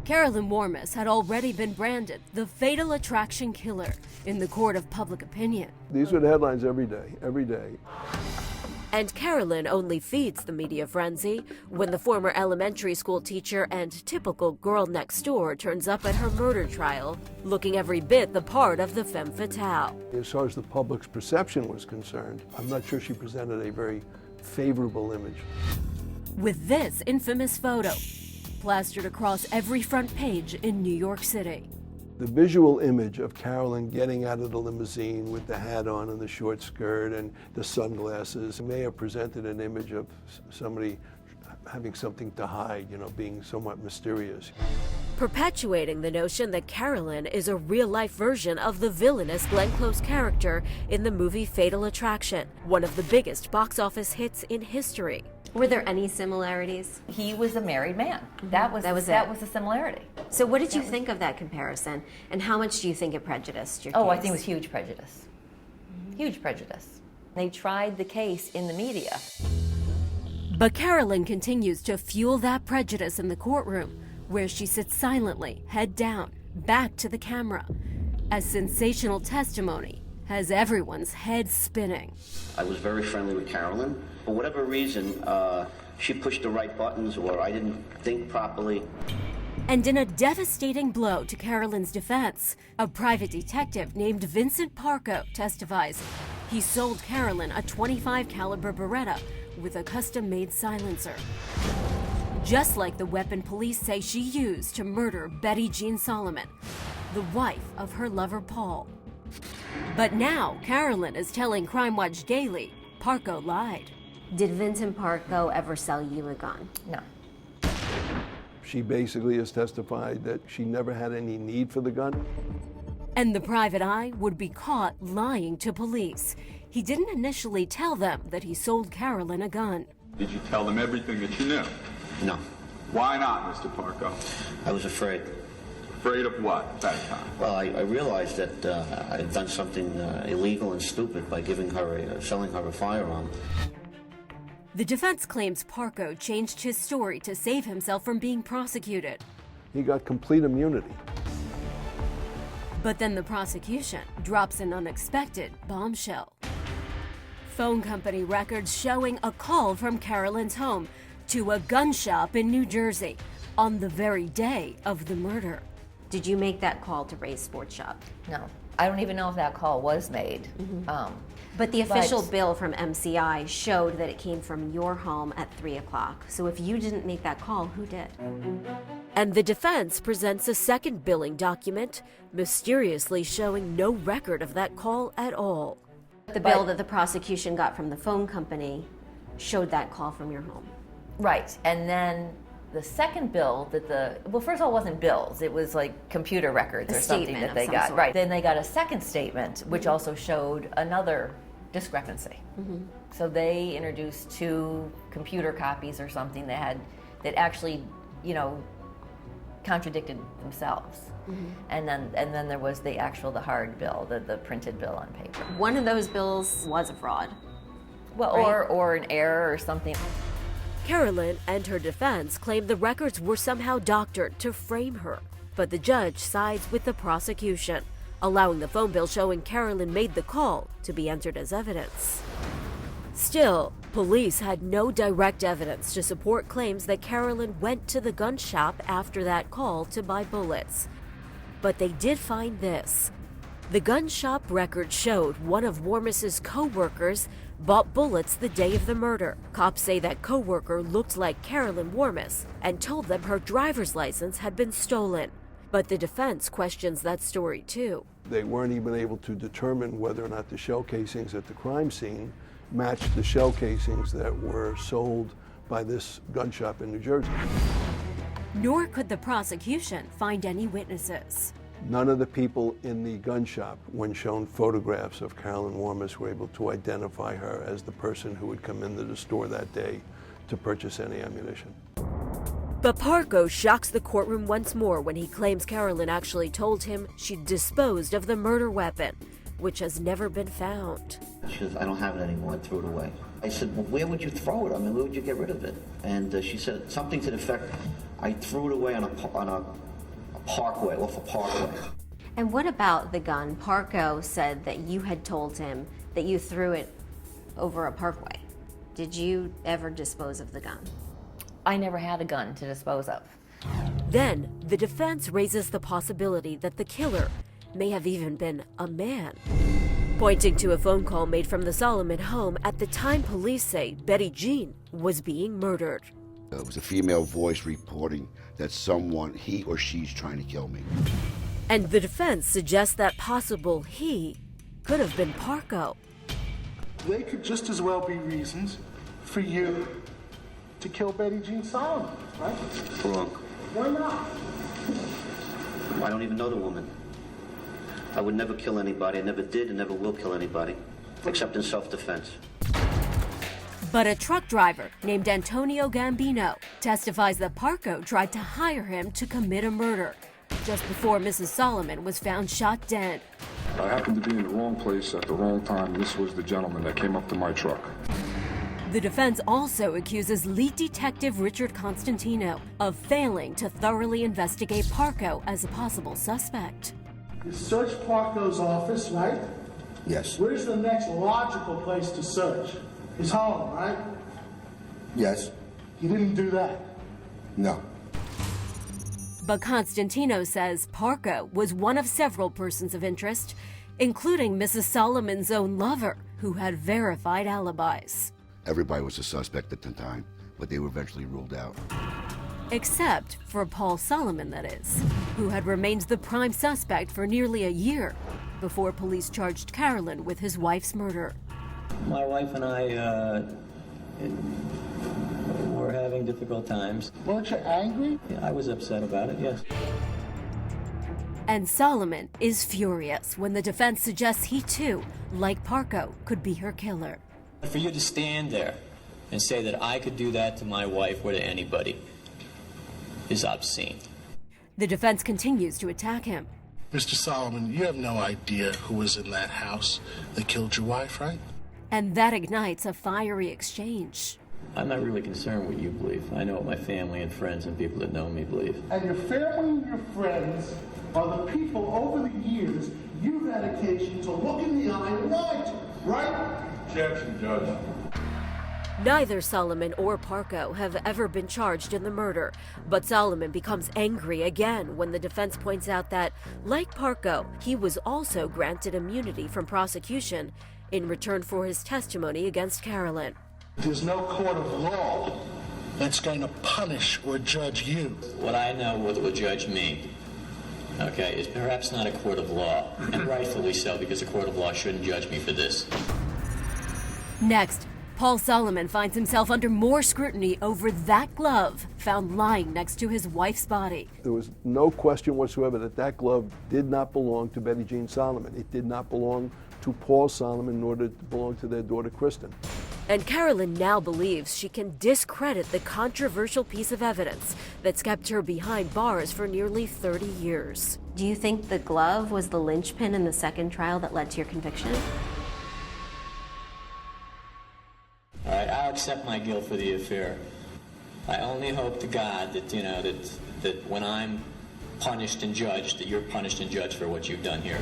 Carolyn Warmus had already been branded the fatal attraction killer in the court of public opinion. These were the headlines every day, every day. And Carolyn only feeds the media frenzy when the former elementary school teacher and typical girl next door turns up at her murder trial, looking every bit the part of the femme fatale. As far as the public's perception was concerned, I'm not sure she presented a very favorable image. With this infamous photo plastered across every front page in New York City. The visual image of Carolyn getting out of the limousine with the hat on and the short skirt and the sunglasses may have presented an image of somebody having something to hide, being somewhat mysterious. Perpetuating the notion that Carolyn is a real-life version of the villainous Glenn Close character in the movie Fatal Attraction, one of the biggest box office hits in history. Were there any similarities? He was a married man. That was the similarity. So what did you think of that comparison, and how much do you think it prejudiced your case? Oh, I think it was huge prejudice. Huge prejudice. They tried the case in the media. But Carolyn continues to fuel that prejudice in the courtroom, where she sits silently, head down, back to the camera, as sensational testimony has everyone's head spinning. I was very friendly with Carolyn. For whatever reason, she pushed the right buttons, or I didn't think properly. And in a devastating blow to Carolyn's defense, a private detective named Vincent Parco testifies he sold Carolyn a .25 caliber Beretta with a custom-made silencer, just like the weapon police say she used to murder Betty Jean Solomon, the wife of her lover Paul. But now Carolyn is telling Crime Watch Daily Parco lied. Did Vincent Parco ever sell you a gun? No. She basically has testified that she never had any need for the gun. And the private eye would be caught lying to police. He didn't initially tell them that he sold Carolyn a gun. Did you tell them everything that you knew? No. Why not, Mr. Parco? I was afraid. Afraid of what at that time? Well, I realized that I had done something illegal and stupid by selling her a firearm. The defense claims Parco changed his story to save himself from being prosecuted. He got complete immunity. But then the prosecution drops an unexpected bombshell. Phone company records showing a call from Carolyn's home to a gun shop in New Jersey on the very day of the murder. Did you make that call to Ray's Sports Shop? No. I don't even know if that call was made. But the official bill from MCI showed that it came from your home at 3 o'clock. So if you didn't make that call, who did? And the defense presents a second billing document, mysteriously showing no record of that call at all. The bill that the prosecution got from the phone company showed that call from your home. Right. And then the second bill well, first of all, it wasn't bills. It was like computer records or something that they got. Right. Then they got a second statement, which also showed another discrepancy. So they introduced 2 computer copies or something that actually, contradicted themselves. And then there was the hard bill, the printed bill on paper. One of those bills was a fraud. Well, right? or an error or something. Carolyn and her defense claim the records were somehow doctored to frame her, but the judge sides with the prosecution, allowing the phone bill showing Carolyn made the call to be entered as evidence. Still, police had no direct evidence to support claims that Carolyn went to the gun shop after that call to buy bullets. But they did find this. The gun shop record showed one of Warmus's co-workers bought bullets the day of the murder. Cops say that co-worker looked like Carolyn Warmus and told them her driver's license had been stolen. But the defense questions that story too. They weren't even able to determine whether or not the shell casings at the crime scene matched the shell casings that were sold by this gun shop in New Jersey. Nor could the prosecution find any witnesses. None of the people in the gun shop, when shown photographs of Carolyn Warmus, were able to identify her as the person who would come into the store that day to purchase any ammunition. But Parco shocks the courtroom once more when he claims Carolyn actually told him she'd disposed of the murder weapon, which has never been found. She says, I don't have it anymore, I threw it away. I said, well, where would you throw it? I mean, where would you get rid of it? And she said something to the effect, I threw it away on a Parkway, off a Parkway. And what about the gun? Parco said that you had told him that you threw it over a parkway. Did you ever dispose of the gun? I never had a gun to dispose of. Then, the defense raises the possibility that the killer may have even been a man, pointing to a phone call made from the Solomon home at the time police say Betty Jean was being murdered. It was a female voice reporting that someone, he or she's trying to kill me. And the defense suggests that possible he could have been Parco. They could just as well be reasons for you to kill Betty Jean Solomon, right? Wrong. Why not? I don't even know the woman. I would never kill anybody. I never did and never will kill anybody, except in self-defense. But a truck driver named Antonio Gambino testifies that Parco tried to hire him to commit a murder just before Mrs. Solomon was found shot dead. I happened to be in the wrong place at the wrong time. This was the gentleman that came up to my truck. The defense also accuses lead detective Richard Constantino of failing to thoroughly investigate Parco as a possible suspect. You searched Parco's office, right? Yes. Where's the next logical place to search? His home, right? Yes. You didn't do that. No. But Constantino says Parco was one of several persons of interest, including Mrs. Solomon's own lover, who had verified alibis. Everybody was a suspect at the time, but they were eventually ruled out. Except for Paul Solomon, that is, who had remained the prime suspect for nearly a year before police charged Carolyn with his wife's murder. My wife and I were having difficult times. Weren't you angry? Yeah, I was upset about it, yes. And Solomon is furious when the defense suggests he too, like Parco, could be her killer. For you to stand there and say that I could do that to my wife or to anybody is obscene. The defense continues to attack him. Mr. Solomon, you have no idea who was in that house that killed your wife, right? And that ignites a fiery exchange. I'm not really concerned what you believe. I know what my family and friends and people that know me believe. And your family and your friends are the people over the years you've had occasion to look in the eye and lie to, right? Objection, Judge. Neither Solomon or Parco have ever been charged in the murder, but Solomon becomes angry again when the defense points out that, like Parco, he was also granted immunity from prosecution in return for his testimony against Carolyn. There's no court of law that's going to punish or judge you. What I know what will judge me, okay, is perhaps not a court of law, and rightfully so, because a court of law shouldn't judge me for this. Next, Paul Solomon finds himself under more scrutiny over that glove found lying next to his wife's body. There was no question whatsoever that that glove did not belong to Betty Jean Solomon. It did not belong to Paul Solomon, nor did it belong to their daughter, Kristen. And Carolyn now believes she can discredit the controversial piece of evidence that's kept her behind bars for nearly 30 years. Do you think the glove was the linchpin in the second trial that led to your conviction? All right, I'll accept my guilt for the affair. I only hope to God that, that when I'm punished and judged, that you're punished and judged for what you've done here.